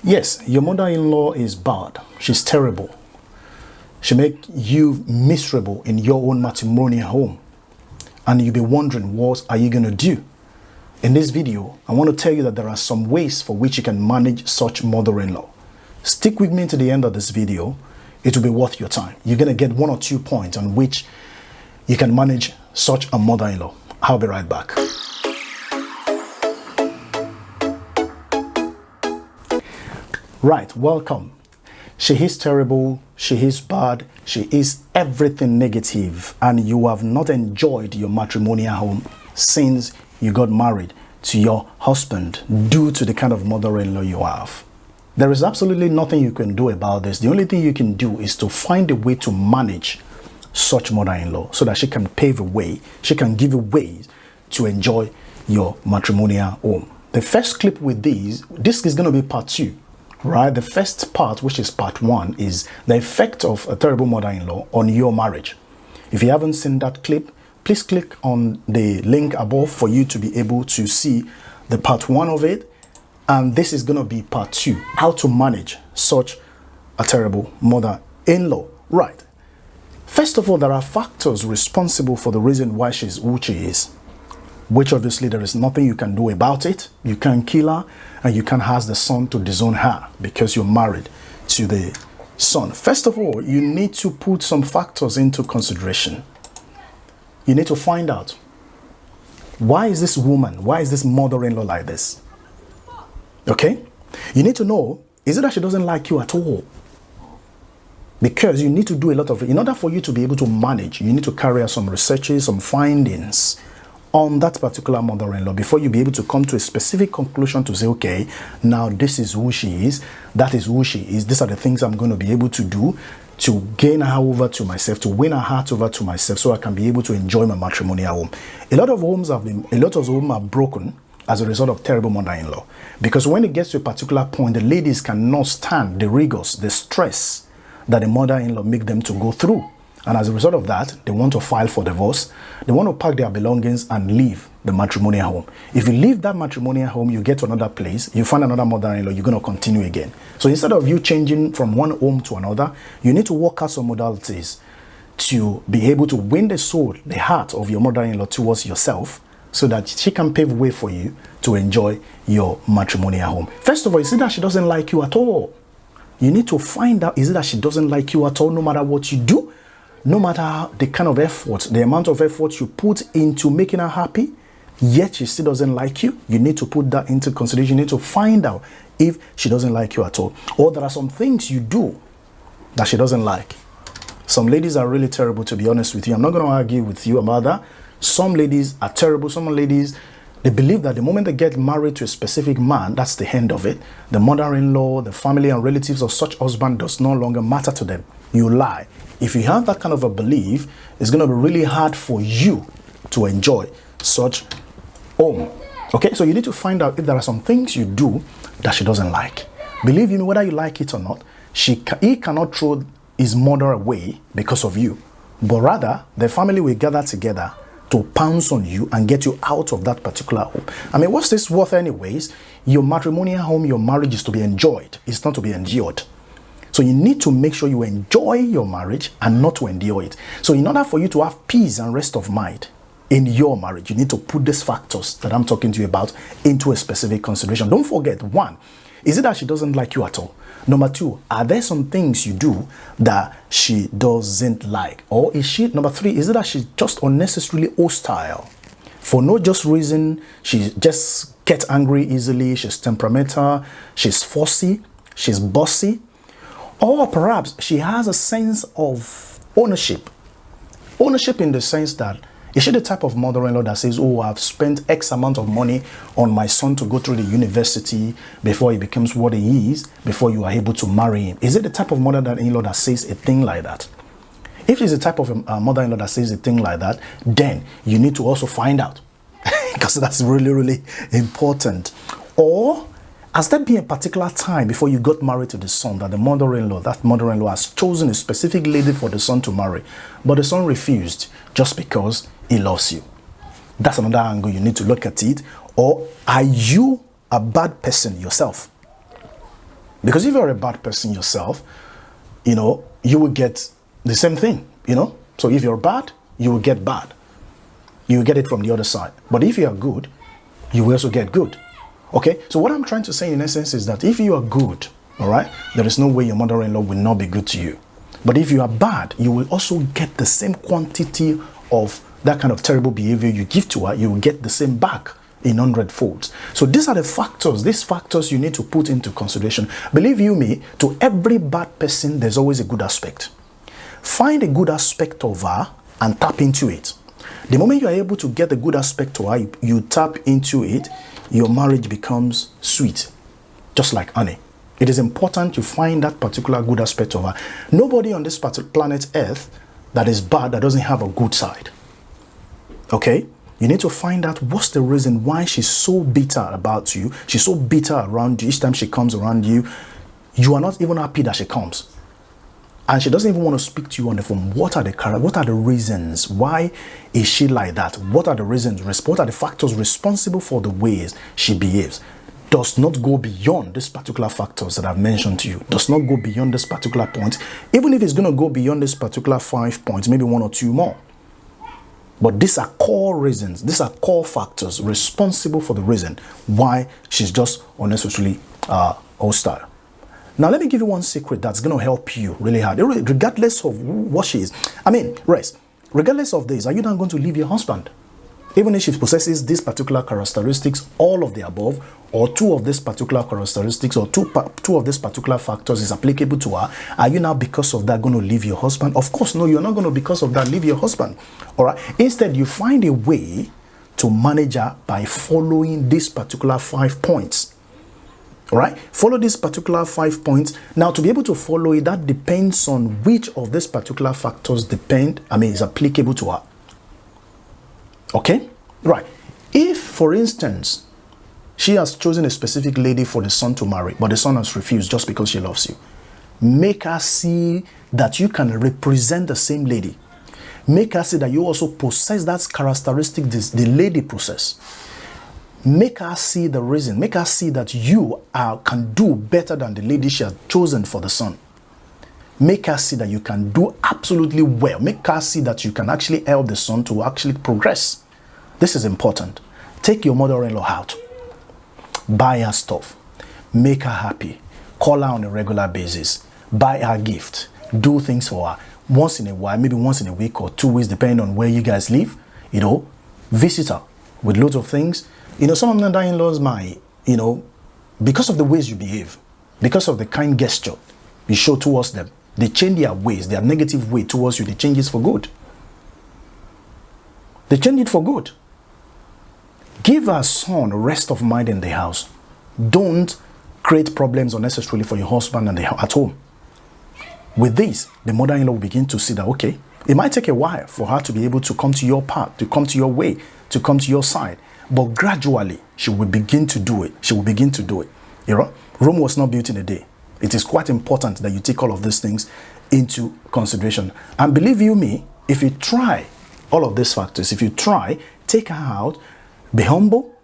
Yes, your mother-in-law is bad. She's terrible. She make you miserable in your own matrimonial home. And you'll be wondering, what are you going to do? In this video, I want to tell you that there are some ways for which you can manage such mother-in-law. Stick with me to the end of this video. It will be worth your time. You're going to get 1 or 2 points on which you can manage such a mother-in-law. I'll be right back. Right, welcome. She is terrible, she is bad, she is everything negative, and you have not enjoyed your matrimonial home since you got married to your husband due to the kind of mother-in-law you have. There is absolutely nothing you can do about this. The only thing you can do is to find a way to manage such mother-in-law so that she can pave a way, she can give you ways to enjoy your matrimonial home. The first clip with this is going to be part 2. Right, the first part, which is part 1, is the effect of a terrible mother-in-law on your marriage. If you haven't seen that clip, please click on the link above for you to be able to see the part 1 of it. And this is going to be part 2, how to manage such a terrible mother-in-law. Right. First of all, there are factors responsible for the reason why she's who she is, which obviously there is nothing you can do about it. You can't kill her, and you can't ask the son to disown her because you're married to the son. First of all, you need to put some factors into consideration. You need to find out, why is this woman, why is this mother-in-law like this? Okay? You need to know, is it that she doesn't like you at all? Because you need to do a lot of it. In order for you to be able to manage, you need to carry out some researches, some findings on that particular mother-in-law before you be able to come to a specific conclusion to say, okay, now this is who she is, that is who she is, these are the things I'm going to be able to do to gain her over to myself, to win her heart over to myself, so I can be able to enjoy my matrimonial home. A lot of homes are broken as a result of terrible mother-in-law, because when it gets to a particular point, the ladies cannot stand the rigors, the stress that the mother-in-law make them to go through. And as a result of that, they want to file for divorce. They want to pack their belongings and leave the matrimonial home. If you leave that matrimonial home, you get to another place, you find another mother-in-law, you're going to continue again. So instead of you changing from one home to another, you need to work out some modalities to be able to win the soul, the heart of your mother-in-law towards yourself, so that she can pave way for you to enjoy your matrimonial home. First of all, is it that she doesn't like you at all? You need to find out, is it that she doesn't like you at all, no matter what you do? No matter the kind of effort, the amount of effort you put into making her happy, yet she still doesn't like you, you need to put that into consideration. You need to find out if she doesn't like you at all. Or there are some things you do that she doesn't like. Some ladies are really terrible, to be honest with you. I'm not going to argue with you about that. Some ladies are terrible. Some ladies, they believe that the moment they get married to a specific man, that's the end of it. The mother-in-law, the family and relatives of such husband does no longer matter to them. You lie. If you have that kind of a belief, it's going to be really hard for you to enjoy such home. Okay, so you need to find out if there are some things you do that she doesn't like. Believe me, whether you like it or not, he cannot throw his mother away because of you. But rather, the family will gather together to pounce on you and get you out of that particular home. I mean, what's this worth anyways? Your matrimonial home, your marriage is to be enjoyed. It's not to be endured. So you need to make sure you enjoy your marriage and not to endure it. So in order for you to have peace and rest of mind in your marriage, you need to put these factors that I'm talking to you about into a specific consideration. Don't forget, 1, is it that she doesn't like you at all? Number 2, are there some things you do that she doesn't like? Or is she, number 3, is it that she's just unnecessarily hostile? For no just reason, she just gets angry easily, she's temperamental, she's fussy, she's bossy. Or perhaps she has a sense of ownership. Ownership in the sense that, is she the type of mother-in-law that says, oh, I've spent X amount of money on my son to go through the university before he becomes what he is, before you are able to marry him? Is it the type of mother-in-law that says a thing like that? If she's the type of mother-in-law that says a thing like that, then you need to also find out. Because that's really, really important. Or has there been a particular time before you got married to the son that the mother-in-law, has chosen a specific lady for the son to marry, but the son refused just because he loves you? That's another angle you need to look at it. Or are you a bad person yourself? Because if you're a bad person yourself, you will get the same thing, So if you're bad, you will get bad. You will get it from the other side. But if you are good, you will also get good. Okay? So what I'm trying to say in essence is that if you are good, all right, there is no way your mother-in-law will not be good to you. But if you are bad, you will also get the same quantity of that kind of terrible behavior you give to her. You will get the same back in 100 folds. So these are the factors. These factors you need to put into consideration. Believe you me, to every bad person, there's always a good aspect. Find a good aspect of her and tap into it. The moment you are able to get the good aspect to her, you tap into it, your marriage becomes sweet, just like honey. It is important you find that particular good aspect of her. Nobody on this planet Earth that is bad that doesn't have a good side. Okay? You need to find out what's the reason why she's so bitter about you. She's so bitter around you. Each time she comes around you, you are not even happy that she comes. And she doesn't even want to speak to you on the phone. What are the reasons? Why is she like that? What are the reasons? What are the factors responsible for the ways she behaves? Does not go beyond these particular factors that I've mentioned to you. Does not go beyond this particular point. Even if it's going to go beyond this particular 5 points, maybe 1 or 2 more. But these are core reasons. These are core factors responsible for the reason why she's just unnecessarily hostile. Now, let me give you one secret that's going to help you really hard, regardless of what she is. Regardless of this, are you not going to leave your husband? Even if she possesses these particular characteristics, all of the above, or 2 of these particular characteristics, or two of these particular factors is applicable to her, are you now because of that going to leave your husband? Of course, no, you're not going to because of that leave your husband. All right. Instead, you find a way to manage her by following these particular 5 points. All right. Follow these particular 5 points. Now, to be able to follow it, that depends on which of these particular factors is applicable to her. Okay? Right. If, for instance, she has chosen a specific lady for the son to marry, but the son has refused just because she loves you, make her see that you can represent the same lady. Make her see that you also possess that characteristic the lady possesses. Make her see the reason. Make her see that you can do better than the lady she has chosen for the son. Make her see that you can do absolutely well. Make her see that you can actually help the son to actually progress. This is important. Take your mother-in-law out. Buy her stuff. Make her happy. Call her on a regular basis. Buy her gift. Do things for her. Once in a while, maybe once in a week or 2 weeks, depending on where you guys live, visit her with loads of things. Some of the mother-in-laws might, because of the ways you behave, because of the kind gesture you show towards them, they change their ways, their negative way towards you. They change it for good. They change it for good. Give our son rest of mind in the house. Don't create problems unnecessarily for your husband at home. With this, the mother-in-law will begin to see that, okay, it might take a while for her to be able to come to your path, to come to your way, to come to your side. But gradually, she will begin to do it. She will begin to do it. Rome was not built in a day. It is quite important that you take all of these things into consideration. And believe you me, if you try all of these factors, if you try, take her out, be humble,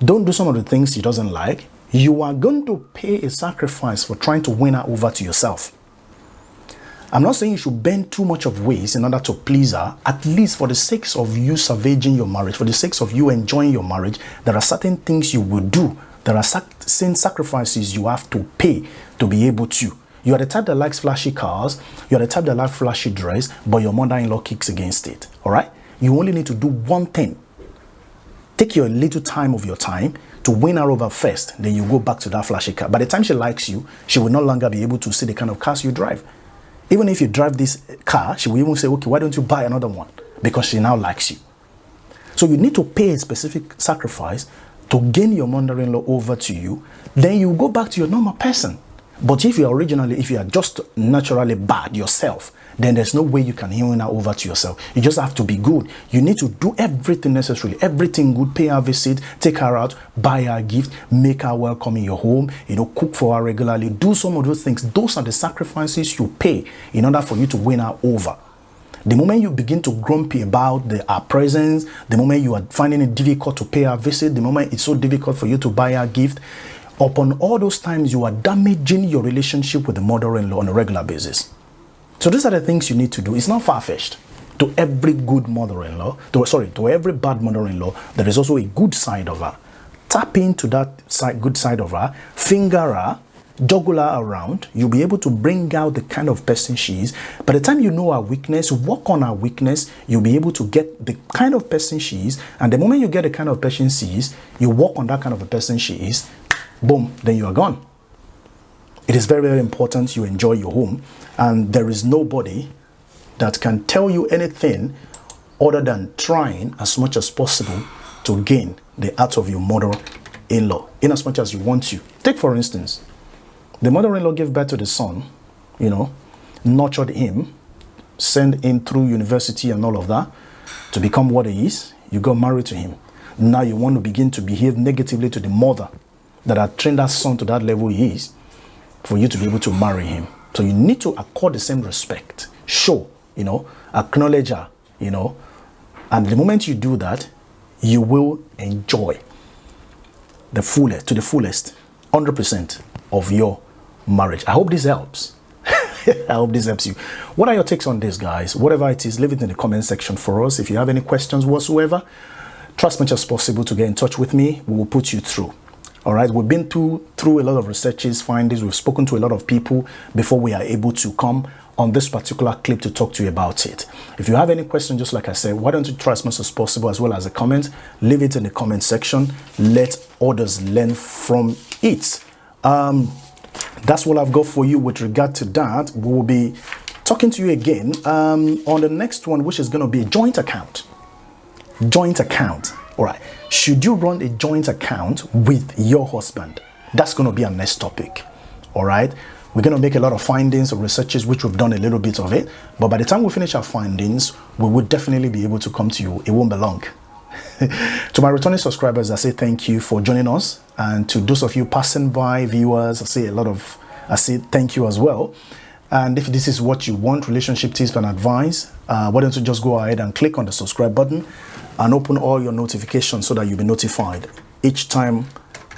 don't do some of the things she doesn't like, you are going to pay a sacrifice for trying to win her over to yourself. I'm not saying you should bend too much of ways in order to please her. At least for the sake of you salvaging your marriage, for the sake of you enjoying your marriage, there are certain things you will do. There are certain sacrifices you have to pay to be able to. You are the type that likes flashy cars. You are the type that likes flashy dress, but your mother-in-law kicks against it. All right? You only need to do one thing. Take your little time of your time to win her over first. Then you go back to that flashy car. By the time she likes you, she will no longer be able to see the kind of cars you drive. Even if you drive this car, she will even say, okay, why don't you buy another one? Because she now likes you. So you need to pay a specific sacrifice to gain your mother-in-law over to you. Then you go back to your normal person. But if you are just naturally bad yourself, then there's no way you can win her over to yourself. You just have to be good. You need to do everything necessary, everything good, pay her visit, take her out, buy her a gift, make her welcome in your home, cook for her regularly, do some of those things. Those are the sacrifices you pay in order for you to win her over. The moment you begin to grumpy about her presence, the moment you are finding it difficult to pay her visit, the moment it's so difficult for you to buy her a gift, Upon all those times, you are damaging your relationship with the mother-in-law on a regular basis. So these are the things you need to do. It's not far-fetched. To every good mother-in-law, to every bad mother-in-law, there is also a good side of her. Tap into that good side of her, finger her, juggle her around. You'll be able to bring out the kind of person she is. By the time you know her weakness, work on her weakness, you'll be able to get the kind of person she is. And the moment you get the kind of person she is, you work on that kind of a person she is, boom, then you are gone. It is very, very important you enjoy your home. And there is nobody that can tell you anything other than trying as much as possible to gain the heart of your mother-in-law, in as much as you want to. Take, for instance, the mother-in-law gave birth to the son, nurtured him, sent him through university and all of that to become what he is. You got married to him. Now you want to begin to behave negatively to the mother that had trained that son to that level he is for you to be able to marry him. So you need to accord the same respect. Show, acknowledge her, and the moment you do that, you will enjoy the fullest, 100% of your marriage. I hope this helps. I hope this helps you. What are your takes on this, guys? Whatever it is, leave it in the comment section for us. If you have any questions whatsoever, try as much as possible to get in touch with me. We will put you through. All right, we've been through a lot of researches, findings. We've spoken to a lot of people before we are able to come on this particular clip to talk to you about it. If you have any question, just like I said, why don't you try as much as possible, as well as a comment, leave it in the comment section. Let others learn from it. That's what I've got for you with regard to that. We will be talking to you again on the next one, which is going to be a joint account. Joint account. All right. Should you run a joint account with your husband? That's going to be our next topic. All right. We're going to make a lot of findings or researches, which we've done a little bit of it. But by the time we finish our findings, we will definitely be able to come to you. It won't be long. To my returning subscribers, I say thank you for joining us. And to those of you passing by, viewers, I say thank you as well. And if this is what you want, relationship tips and advice, why don't you just go ahead and click on the subscribe button and open all your notifications so that you'll be notified each time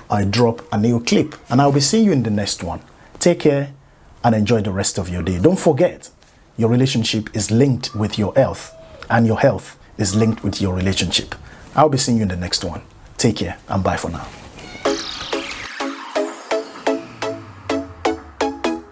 I drop a new clip. And I'll be seeing you in the next one. Take care and enjoy the rest of your day. Don't forget, your relationship is linked with your health, and your health is linked with your relationship. I'll be seeing you in the next one. Take care and bye for now.